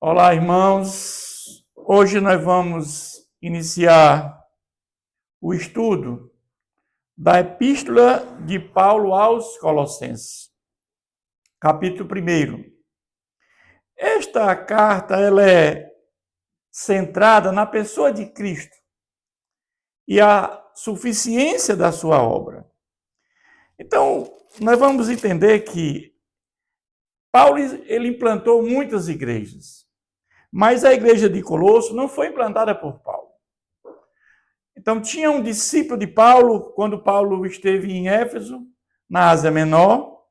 Olá, irmãos. Hoje nós vamos iniciar o estudo da Epístola de Paulo aos Colossenses, capítulo 1. Esta carta ela é centrada na pessoa de Cristo e a suficiência da sua obra. Então, nós vamos entender que Paulo ele implantou muitas igrejas. Mas a igreja de Colosso não foi implantada por Paulo. Então, tinha um discípulo de Paulo, quando Paulo esteve em Éfeso, na Ásia Menor,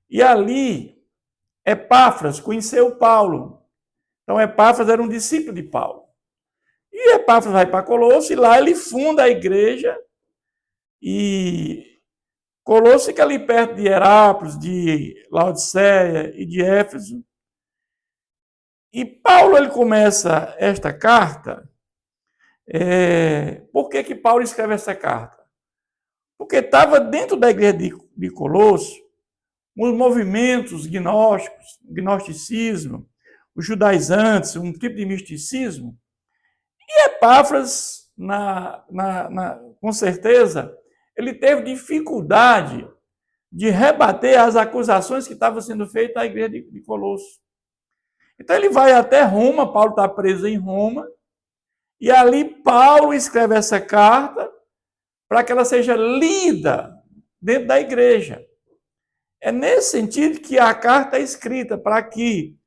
e ali Epáfras conheceu Paulo. Então, Epáfras era um discípulo de Paulo. E Epáfras vai para Colosso, e lá ele funda a igreja, e Colosso fica ali perto de Herápolis, de Laodiceia e de Éfeso. E Paulo ele começa esta carta. Por que Paulo escreve essa carta? Porque estava dentro da igreja de Colosso os movimentos gnósticos, gnosticismo, os judaizantes, um tipo de misticismo. E Epáfras, com certeza, ele teve dificuldade de rebater as acusações que estavam sendo feitas à igreja de Colosso. Então ele vai até Roma, Paulo está preso em Roma, e ali Paulo escreve essa carta para que ela seja lida dentro da igreja. É nesse sentido que a carta é escrita, para que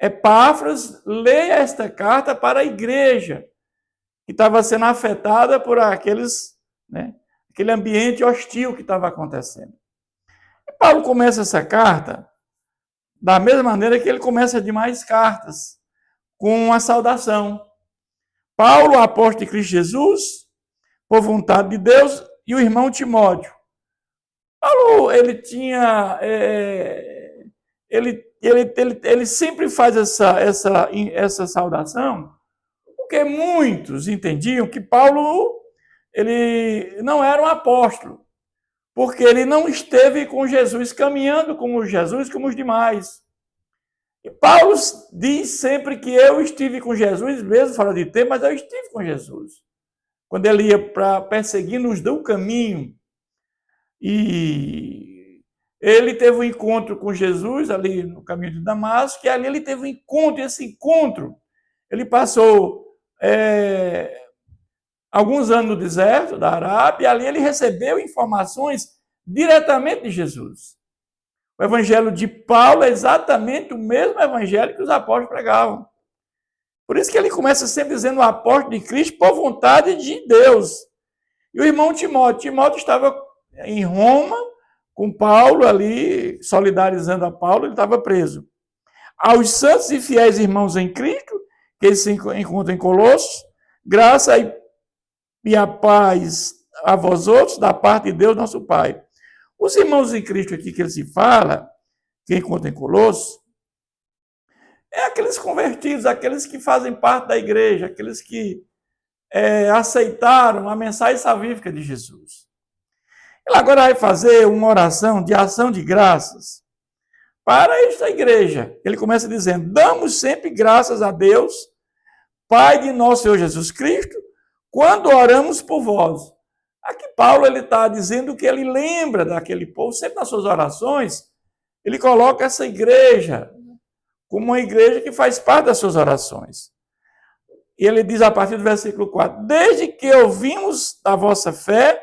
Epáfras leia esta carta para a igreja, que estava sendo afetada por aquele ambiente hostil que estava acontecendo. E Paulo começa essa carta da mesma maneira que ele começa demais cartas, com uma saudação. Paulo, apóstolo de Cristo Jesus, por vontade de Deus, e o irmão Timóteo. Paulo, ele tinha... Ele sempre faz essa saudação, porque muitos entendiam que Paulo ele não era um apóstolo, porque ele não esteve com Jesus, caminhando com Jesus como os demais. E Paulo diz sempre que eu estive com Jesus, mesmo fora de tempo, mas eu estive com Jesus. Quando ele ia para perseguir-nos do caminho, e ele teve um encontro com Jesus ali no caminho de Damasco, e ali ele teve um encontro, e esse encontro, ele passou alguns anos no deserto da Arábia, e ali ele recebeu informações diretamente de Jesus. O evangelho de Paulo é exatamente o mesmo evangelho que os apóstolos pregavam. Por isso que ele começa sempre dizendo o apóstolo de Cristo por vontade de Deus. E o irmão Timóteo estava em Roma com Paulo ali, solidarizando a Paulo, ele estava preso. Aos santos e fiéis irmãos em Cristo, que eles se encontram em Colossos, graça e a paz a vós outros, da parte de Deus, nosso Pai. Os irmãos em Cristo aqui que ele se fala, que encontra em Colossos, é aqueles convertidos, aqueles que fazem parte da igreja, aqueles que aceitaram a mensagem salvífica de Jesus. Ele agora vai fazer uma oração de ação de graças para esta igreja. Ele começa dizendo: damos sempre graças a Deus, Pai de nosso Senhor Jesus Cristo, quando oramos por vós. Aqui Paulo ele está dizendo que ele lembra daquele povo, sempre nas suas orações, ele coloca essa igreja como uma igreja que faz parte das suas orações. E ele diz a partir do versículo 4, desde que ouvimos da vossa fé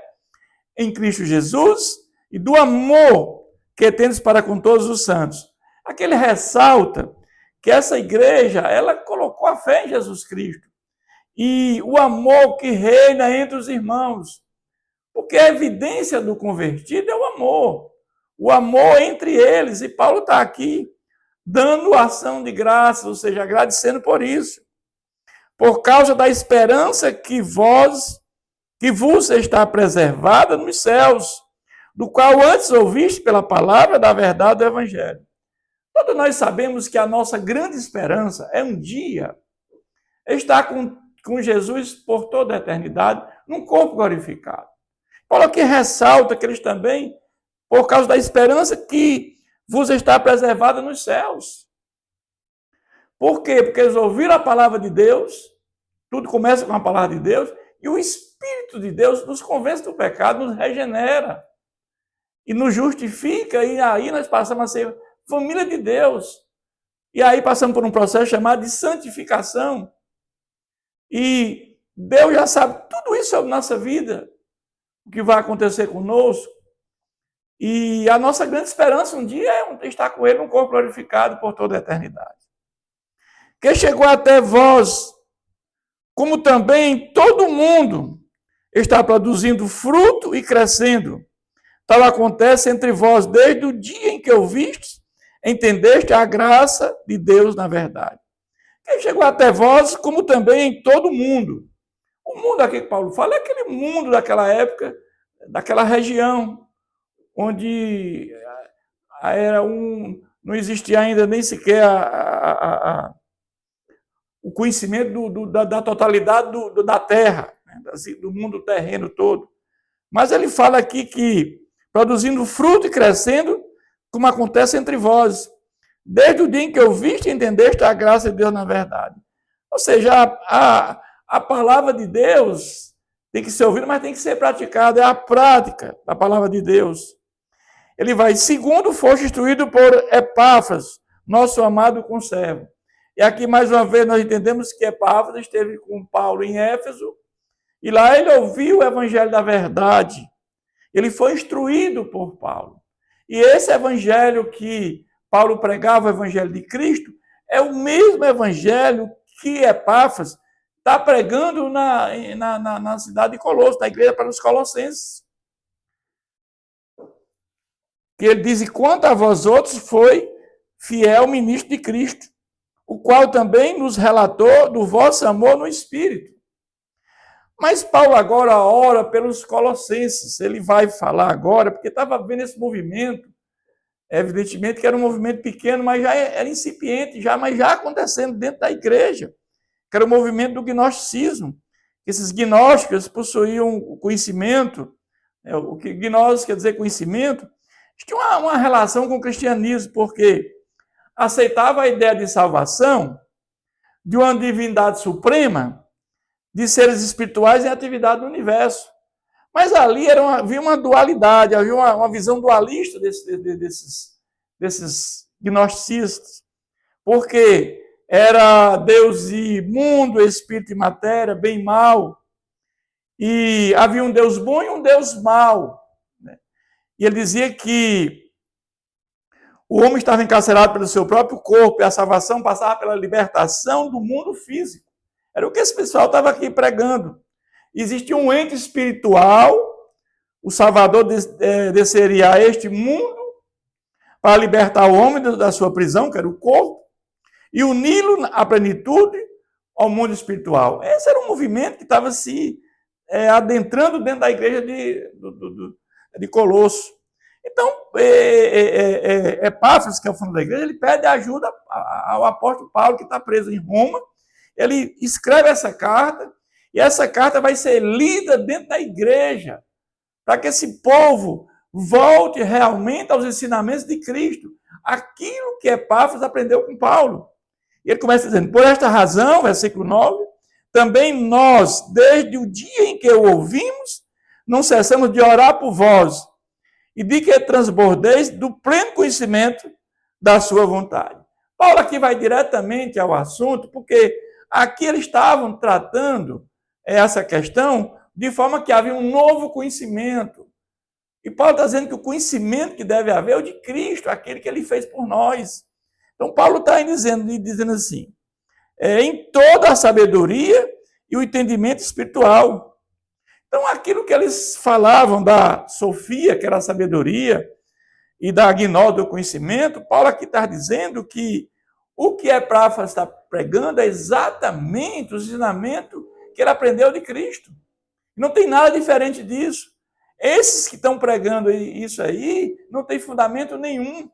em Cristo Jesus e do amor que tendes para com todos os santos. Aqui ele ressalta que essa igreja, ela colocou a fé em Jesus Cristo e o amor que reina entre os irmãos. Porque a evidência do convertido é o amor entre eles. E Paulo está aqui dando ação de graças, ou seja, agradecendo por isso. Por causa da esperança que vos está preservada nos céus, do qual antes ouviste pela palavra da verdade do Evangelho. Todos nós sabemos que a nossa grande esperança é um dia estar com Jesus por toda a eternidade, num corpo glorificado. Paulo aqui ressalta que eles também, por causa da esperança que vos está preservada nos céus. Por quê? Porque eles ouviram a palavra de Deus, tudo começa com a palavra de Deus, e o Espírito de Deus nos convence do pecado, nos regenera e nos justifica, e aí nós passamos a ser família de Deus. E aí passamos por um processo chamado de santificação. E Deus já sabe tudo isso sobre nossa vida, o que vai acontecer conosco. E a nossa grande esperança um dia é estar com Ele num corpo glorificado por toda a eternidade. Que chegou até vós, como também todo mundo está produzindo fruto e crescendo. Tal acontece entre vós desde o dia em que ouvistes, entendeste a graça de Deus na verdade. Que chegou até vós, como também em todo mundo. O mundo aqui que Paulo fala é aquele mundo daquela época, daquela região, onde não existia ainda nem sequer o conhecimento da totalidade da terra, né, do mundo terreno todo. Mas ele fala aqui que produzindo fruto e crescendo, como acontece entre vós, desde o dia em que ouviste e entendeste a graça de Deus na verdade. Ou seja, a palavra de Deus tem que ser ouvida, mas tem que ser praticada. É a prática da palavra de Deus. Ele vai, segundo foste instruído por Epáfras, nosso amado conservo. E aqui, mais uma vez, nós entendemos que Epáfras esteve com Paulo em Éfeso, e lá ele ouviu o evangelho da verdade. Ele foi instruído por Paulo. E esse evangelho que Paulo pregava, o evangelho de Cristo, é o mesmo evangelho que Epáfras está pregando na cidade de Colosso, na igreja para os colossenses. Que ele diz, e quanto a vós outros, foi fiel ministro de Cristo, o qual também nos relatou do vosso amor no Espírito. Mas Paulo agora ora pelos colossenses, ele vai falar agora, porque estava vendo esse movimento, evidentemente que era um movimento pequeno, mas já era incipiente, mas já acontecendo dentro da igreja, que era o movimento do gnosticismo. Esses gnósticos possuíam o conhecimento, o que gnose quer dizer conhecimento, tinha uma relação com o cristianismo, porque aceitava a ideia de salvação, de uma divindade suprema, de seres espirituais em atividade no universo. Mas ali havia uma dualidade, havia uma visão dualista desses gnosticistas, porque era Deus e mundo, espírito e matéria, bem e mal, e havia um Deus bom e um Deus mau. Né? E ele dizia que o homem estava encarcerado pelo seu próprio corpo e a salvação passava pela libertação do mundo físico. Era o que esse pessoal estava aqui pregando. Existia um ente espiritual, o Salvador desceria a este mundo para libertar o homem da sua prisão, que era o corpo, e uni-lo à plenitude ao mundo espiritual. Esse era um movimento que estava se adentrando dentro da igreja de Colosso. Então, Epáfras, que é o fundo da igreja, ele pede ajuda ao apóstolo Paulo, que está preso em Roma. Ele escreve essa carta, e essa carta vai ser lida dentro da igreja, para que esse povo volte realmente aos ensinamentos de Cristo, aquilo que Epáfras aprendeu com Paulo. E ele começa dizendo, por esta razão, versículo 9, também nós, desde o dia em que o ouvimos, não cessamos de orar por vós, e de que transbordeis do pleno conhecimento da sua vontade. Paulo aqui vai diretamente ao assunto, porque aqui eles estavam tratando essa questão de forma que havia um novo conhecimento. E Paulo está dizendo que o conhecimento que deve haver é o de Cristo, aquele que ele fez por nós. Então, Paulo está dizendo assim, em toda a sabedoria e o entendimento espiritual. Então, aquilo que eles falavam da sofia, que era a sabedoria, e da gnose do conhecimento, Paulo aqui está dizendo que o que Epáfras está pregando é exatamente o ensinamento que ele aprendeu de Cristo. Não tem nada diferente disso. Esses que estão pregando isso aí não tem fundamento nenhum.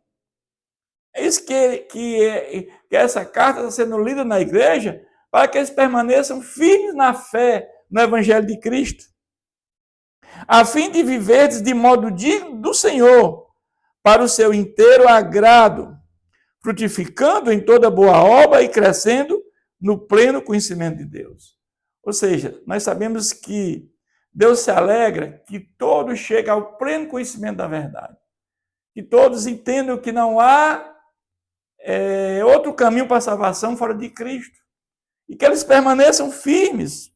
É isso que essa carta está sendo lida na igreja para que eles permaneçam firmes na fé no Evangelho de Cristo, a fim de viverdes de modo digno do Senhor, para o seu inteiro agrado, frutificando em toda boa obra e crescendo no pleno conhecimento de Deus. Ou seja, nós sabemos que Deus se alegra que todos cheguem ao pleno conhecimento da verdade. Que todos entendam que não há outro caminho para a salvação fora de Cristo. E que eles permaneçam firmes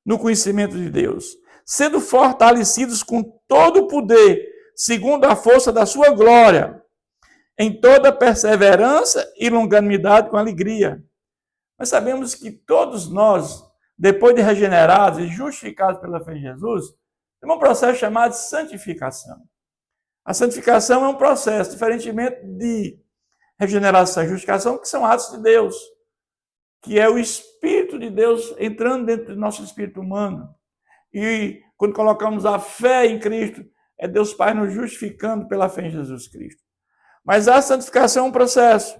no conhecimento de Deus, sendo fortalecidos com todo o poder, segundo a força da sua glória, em toda perseverança e longanimidade com alegria. Nós sabemos que todos nós, depois de regenerados e justificados pela fé em Jesus, temos um processo chamado santificação. A santificação é um processo, diferentemente de regeneração e justificação, que são atos de Deus, que é o Espírito de Deus entrando dentro do nosso espírito humano. E quando colocamos a fé em Cristo, é Deus Pai nos justificando pela fé em Jesus Cristo. Mas a santificação é um processo.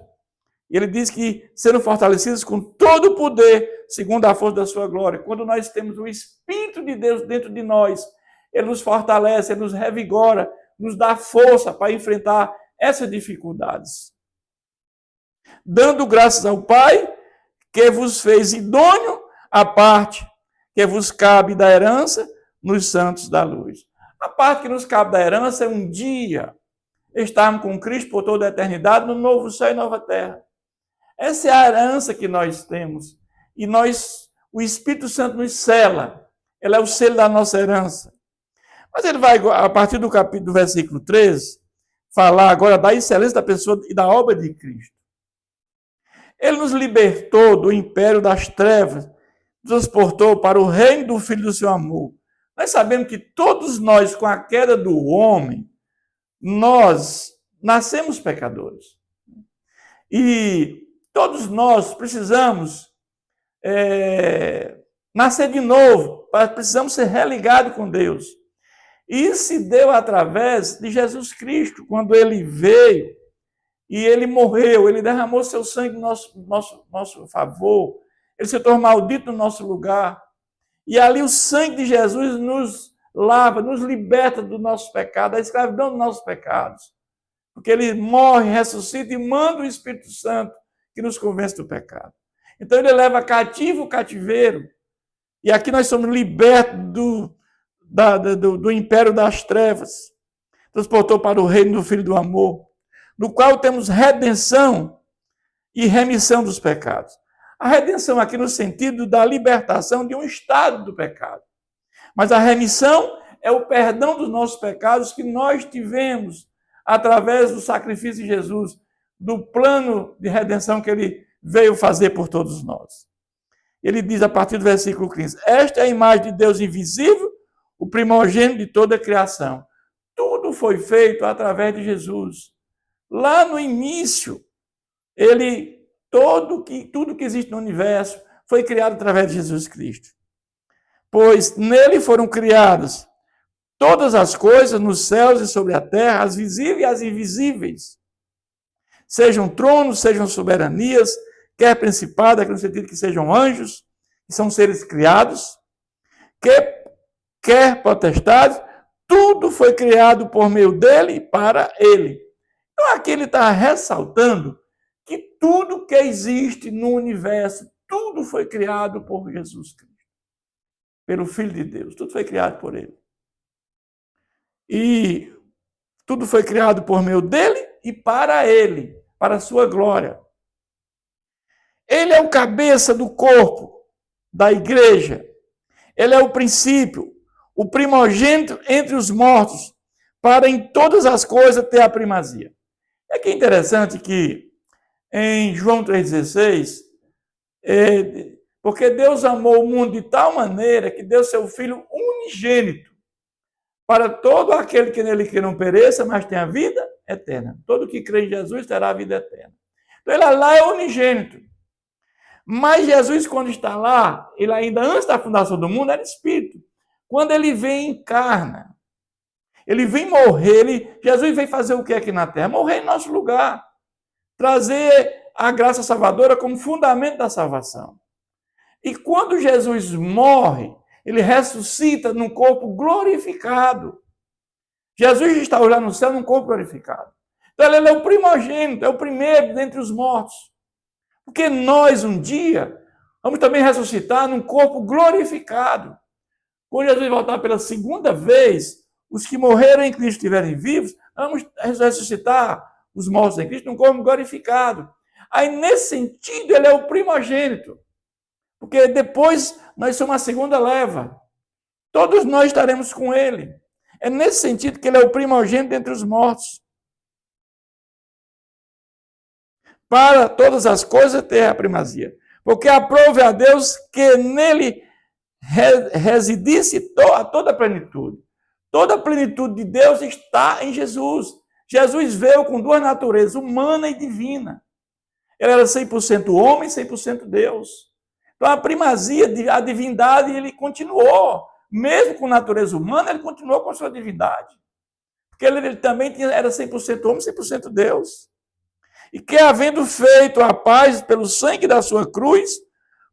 E ele diz que sendo fortalecidos com todo o poder, segundo a força da sua glória. Quando nós temos o Espírito de Deus dentro de nós, ele nos fortalece, ele nos revigora, nos dá força para enfrentar essas dificuldades. Dando graças ao Pai, que vos fez idôneo a parte que vos cabe da herança nos santos da luz. A parte que nos cabe da herança é um dia estarmos com Cristo por toda a eternidade no novo céu e nova terra. Essa é a herança que nós temos. E o Espírito Santo nos sela. Ele é o selo da nossa herança. Mas ele vai, a partir do versículo 13, falar agora da excelência da pessoa e da obra de Cristo. Ele nos libertou do império das trevas, transportou para o reino do Filho do seu amor. Nós sabemos que todos nós, com a queda do homem, nós nascemos pecadores. E todos nós precisamos nascer de novo, precisamos ser religados com Deus. E isso se deu através de Jesus Cristo, quando ele veio e ele morreu, ele derramou seu sangue em nosso favor, ele se tornou maldito no nosso lugar. E ali o sangue de Jesus nos lava, nos liberta do nosso pecado, da escravidão dos nossos pecados. Porque ele morre, ressuscita e manda o Espírito Santo que nos convence do pecado. Então ele leva cativo o cativeiro. E aqui nós somos libertos do império das trevas. Transportou para o reino do Filho do amor, no qual temos redenção e remissão dos pecados. A redenção aqui no sentido da libertação de um estado do pecado. Mas a remissão é o perdão dos nossos pecados que nós tivemos através do sacrifício de Jesus, do plano de redenção que ele veio fazer por todos nós. Ele diz a partir do versículo 15, esta é a imagem de Deus invisível, o primogênito de toda a criação. Tudo foi feito através de Jesus. Lá no início, tudo que existe no universo foi criado através de Jesus Cristo. Pois nele foram criadas todas as coisas nos céus e sobre a terra, as visíveis e as invisíveis. Sejam tronos, sejam soberanias, quer principados, no sentido que sejam anjos, que são seres criados, quer potestades, tudo foi criado por meio dele e para ele. Então aqui ele está ressaltando que tudo que existe no universo, tudo foi criado por Jesus Cristo, pelo Filho de Deus, tudo foi criado por ele. E tudo foi criado por meio dele e para ele, para a sua glória. Ele é o cabeça do corpo da igreja. Ele é o princípio, o primogênito entre os mortos, para em todas as coisas ter a primazia. É que é interessante que em João 3,16, porque Deus amou o mundo de tal maneira que deu seu Filho unigênito, para todo aquele que nele que não pereça, mas tenha vida eterna. Todo que crê em Jesus terá a vida eterna. Então ele lá é unigênito. Mas Jesus, quando está lá, ele ainda antes da fundação do mundo, era Espírito. Quando ele vem, encarna. Ele vem morrer. Jesus vem fazer o que aqui na terra? Morrer em nosso lugar. Trazer a graça salvadora como fundamento da salvação. E quando Jesus morre, ele ressuscita num corpo glorificado. Jesus está lá no céu num corpo glorificado. Então ele é o primogênito, é o primeiro dentre os mortos. Porque nós, um dia, vamos também ressuscitar num corpo glorificado. Quando Jesus voltar pela segunda vez, os que morreram em Cristo estiverem vivos, vamos ressuscitar os mortos em Cristo num corpo glorificado. Aí, nesse sentido, ele é o primogênito. Porque depois nós somos a segunda leva. Todos nós estaremos com ele. É nesse sentido que ele é o primogênito entre os mortos. Para todas as coisas ter a primazia. Porque aprove a Deus que nele residisse toda a plenitude. Toda a plenitude de Deus está em Jesus. Jesus veio com duas naturezas, humana e divina. Ele era 100% homem e 100% Deus. Então a primazia, a divindade, ele continuou. Mesmo com natureza humana, ele continuou com a sua divindade. Porque ele também era 100% homem e 100% Deus. E que, havendo feito a paz pelo sangue da sua cruz,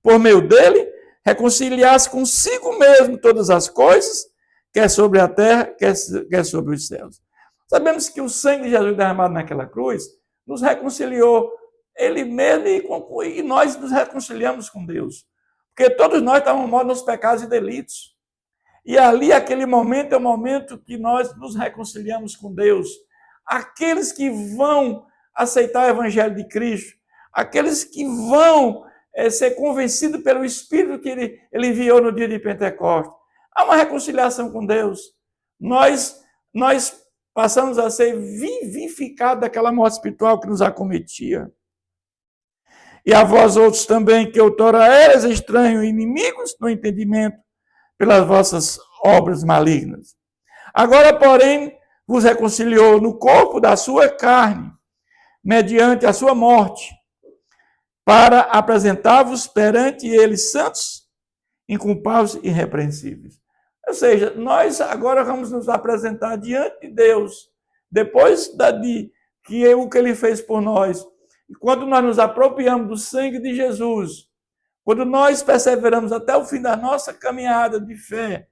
por meio dele, reconciliasse consigo mesmo todas as coisas, quer sobre a terra, quer sobre os céus. Sabemos que o sangue de Jesus derramado naquela cruz nos reconciliou ele mesmo e nós nos reconciliamos com Deus. Porque todos nós estávamos mortos nos pecados e delitos. E ali, aquele momento, é o momento que nós nos reconciliamos com Deus. Aqueles que vão aceitar o Evangelho de Cristo, aqueles que vão ser convencidos pelo Espírito que ele enviou no dia de Pentecostes. Há uma reconciliação com Deus. Nós passamos a ser vivificados daquela morte espiritual que nos acometia. E a vós outros também, que outrora eras estranhos e inimigos no entendimento, pelas vossas obras malignas. Agora, porém, vos reconciliou no corpo da sua carne, mediante a sua morte, para apresentar-vos perante ele santos, inculpáveis e irrepreensíveis. Ou seja, nós agora vamos nos apresentar diante de Deus, depois o que ele fez por nós. E quando nós nos apropriamos do sangue de Jesus, quando nós perseveramos até o fim da nossa caminhada de fé,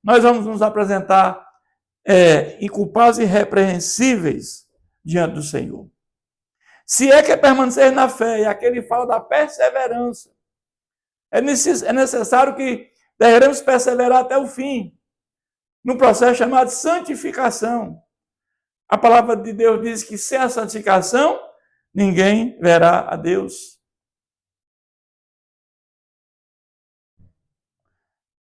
nós vamos nos apresentar inculpáveis e irrepreensíveis diante do Senhor. Se é que é permanecer na fé, e aqui ele fala da perseverança. É necessário que devemos perseverar até o fim, num processo chamado santificação. A palavra de Deus diz que sem a santificação, ninguém verá a Deus.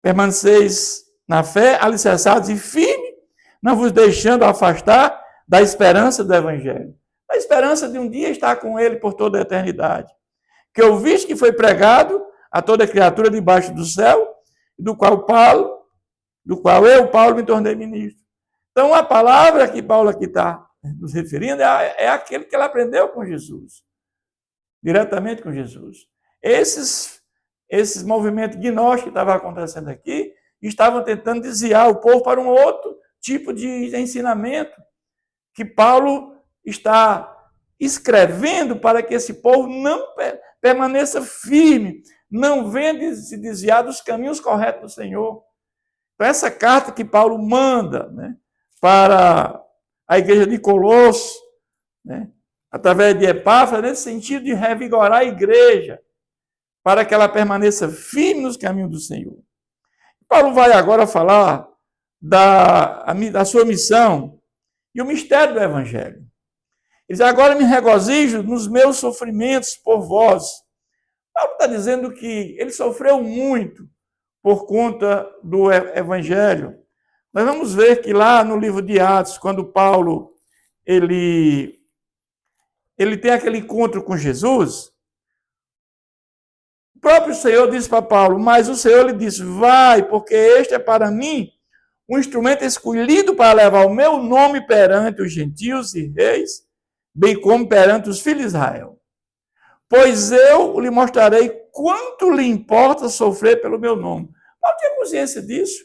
Permaneceis na fé, alicerçados e firmes, não vos deixando afastar da esperança do Evangelho. A esperança de um dia estar com ele por toda a eternidade. Que ouviste que foi pregado a toda criatura debaixo do céu, do qual eu, Paulo, me tornei ministro. Então, a palavra que Paulo aqui está nos referindo é aquele que ele aprendeu com Jesus. Diretamente com Jesus. Esses movimentos gnósticos que estavam acontecendo aqui, estavam tentando desviar o povo para um outro tipo de ensinamento que Paulo está escrevendo para que esse povo não permaneça firme, não venha se desviar dos caminhos corretos do Senhor. Então, essa carta que Paulo manda, né, para a igreja de Colosso, né, através de Epáfras, nesse sentido de revigorar a igreja, para que ela permaneça firme nos caminhos do Senhor. Paulo vai agora falar da sua missão e o mistério do Evangelho. Ele diz, agora me regozijo nos meus sofrimentos por vós. Paulo está dizendo que ele sofreu muito por conta do Evangelho. Nós vamos ver que lá no livro de Atos, quando Paulo ele tem aquele encontro com Jesus, o próprio Senhor disse para Paulo, mas o Senhor lhe disse, vai, porque este é para mim um instrumento escolhido para levar o meu nome perante os gentios e reis, bem como perante os filhos de Israel. Pois eu lhe mostrarei quanto lhe importa sofrer pelo meu nome. Paulo tinha consciência disso,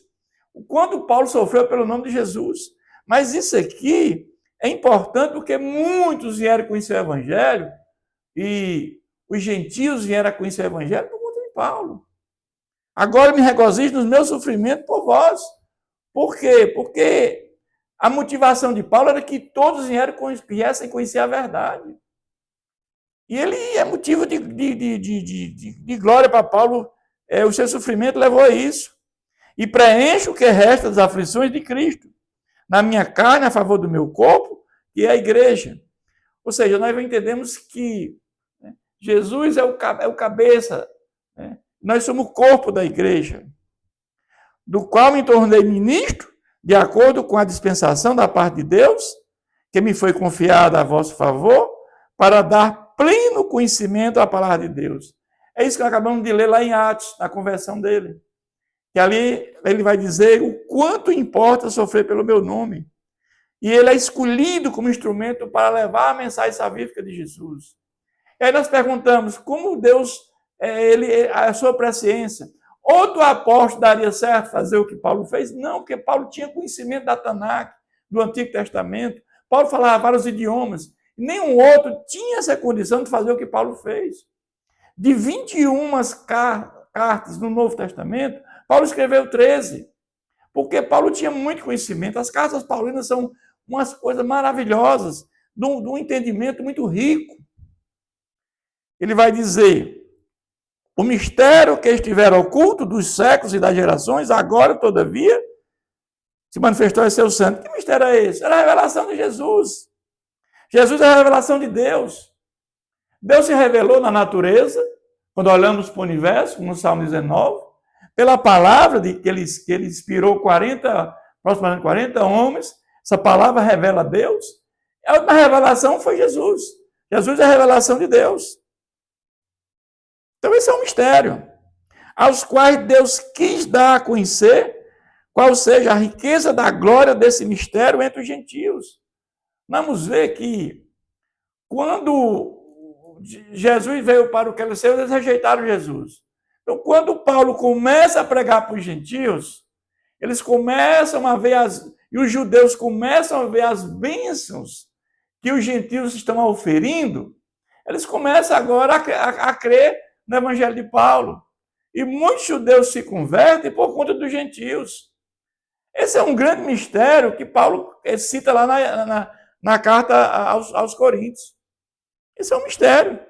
o quanto Paulo sofreu pelo nome de Jesus. Mas isso aqui é importante porque muitos vieram conhecer o Evangelho e os gentios vieram a conhecer o Evangelho por conta de Paulo. Agora me regozijo nos meus sofrimentos por vós. Por quê? Porque A motivação de Paulo era que todos viessem conhecer a verdade. E ele é motivo de glória para Paulo. O seu sofrimento levou a isso. E preenche o que resta das aflições de Cristo, na minha carne, a favor do meu corpo, e é a igreja. Ou seja, nós entendemos que Jesus é o cabeça, né? Nós somos o corpo da igreja, do qual me tornei ministro, de acordo com a dispensação da parte de Deus, que me foi confiada a vosso favor, para dar pleno conhecimento à palavra de Deus. É isso que nós acabamos de ler lá em Atos, na conversão dele. Que ali ele vai dizer o quanto importa sofrer pelo meu nome. E ele é escolhido como instrumento para levar a mensagem salvífica de Jesus. E aí nós perguntamos, como Deus, a sua presciência, outro apóstolo daria certo fazer o que Paulo fez? Não, porque Paulo tinha conhecimento da Tanakh, do Antigo Testamento. Paulo falava vários idiomas. Nenhum outro tinha essa condição de fazer o que Paulo fez. De 21 cartas no Novo Testamento, Paulo escreveu 13, porque Paulo tinha muito conhecimento. As cartas paulinas são umas coisas maravilhosas, de um entendimento muito rico. Ele vai dizer, o mistério que estiver oculto dos séculos e das gerações, agora, todavia, se manifestou em seu santo. Que mistério é esse? Era a revelação de Jesus. Jesus é a revelação de Deus. Deus se revelou na natureza, quando olhamos para o universo, no Salmo 19, pela palavra que ele inspirou aproximadamente 40 homens. Essa palavra revela Deus. A última revelação foi Jesus. Jesus é a revelação de Deus. Então esse é um mistério, aos quais Deus quis dar a conhecer qual seja a riqueza da glória desse mistério entre os gentios. Vamos ver que quando Jesus veio para o que era seu, eles rejeitaram Jesus. Então, quando Paulo começa a pregar para os gentios, eles começam a ver e os judeus começam a ver as bênçãos que os gentios estão oferindo, eles começam agora a crer no evangelho de Paulo. E muitos judeus se convertem por conta dos gentios. Esse é um grande mistério que Paulo cita lá na carta aos Coríntios. Esse é um mistério.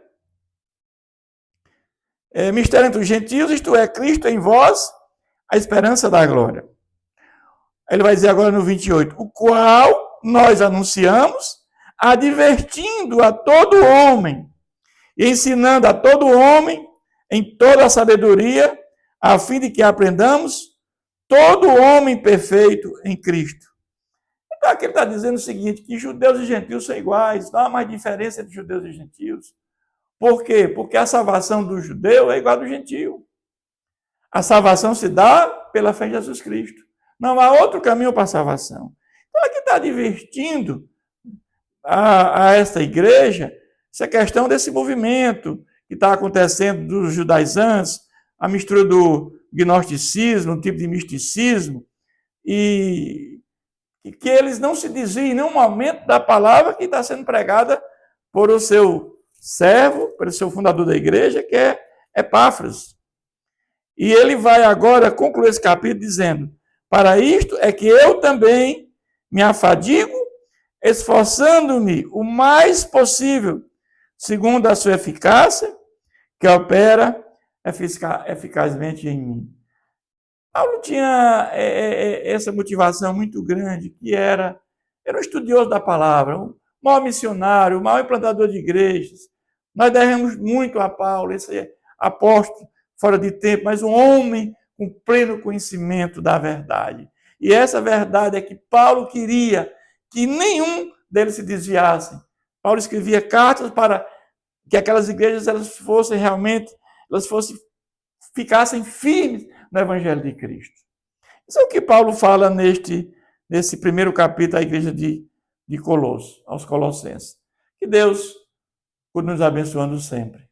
Mistério entre os gentios, isto é, Cristo em vós, a esperança da glória. Ele vai dizer agora no 28, o qual nós anunciamos, advertindo a todo homem, e ensinando a todo homem, em toda a sabedoria, a fim de que aprendamos todo homem perfeito em Cristo. Então aqui ele está dizendo o seguinte, que judeus e gentios são iguais, não há mais diferença entre judeus e gentios. Por quê? Porque a salvação do judeu é igual à do gentio. A salvação se dá pela fé em Jesus Cristo. Não há outro caminho para a salvação. Então aqui está advertindo a esta igreja essa questão desse movimento que está acontecendo dos judaizantes, a mistura do gnosticismo, um tipo de misticismo, e que eles não se desviem em nenhum momento da palavra que está sendo pregada por o seu servo, pelo seu fundador da igreja, que é Epáfras. E ele vai agora concluir esse capítulo dizendo, para isto é que eu também me afadigo, esforçando-me o mais possível, segundo a sua eficácia, que opera eficazmente em mim. Paulo tinha essa motivação muito grande, que era um estudioso da palavra, um maior missionário, o maior implantador de igrejas. Nós devemos muito a Paulo, esse apóstolo fora de tempo, mas um homem com pleno conhecimento da verdade. E essa verdade é que Paulo queria que nenhum deles se desviasse. Paulo escrevia cartas para que aquelas igrejas ficassem firmes no Evangelho de Cristo. Isso é o que Paulo fala nesse primeiro capítulo da igreja de Colossos, aos Colossenses. Que Deus continue nos abençoando sempre.